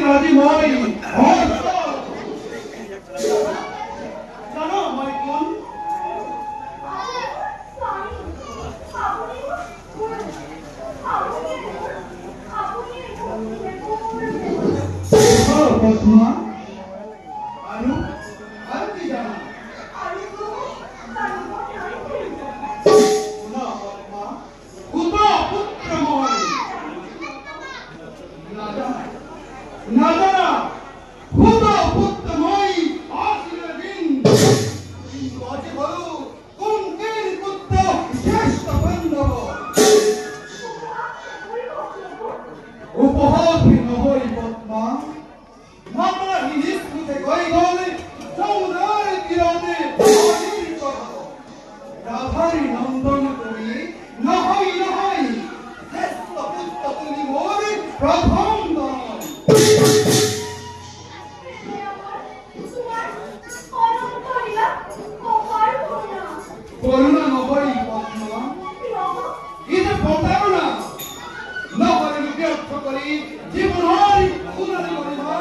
ৰাজি মই জানো মই কোন পদ্মা আৰু কি জানা নাজানা হুদা পুত্রময় আসিলে দিন বাজে বড় কোন দিন পুত্র শ্রেষ্ঠ বান্ধব উপহার নহই পদ্মা মামলা হিনিস্কুতে গই গলে যৌনার তীরতে আজির কথা রাধারি নন্দন করি নহই নহই শ্রেষ্ঠ পুত্র তুমি মোর প্রথম দান করুণা নহই পদ্মা এটা প্রতারণা নহলে ব্যর্থ করি জীবনের উন্নতি করিবা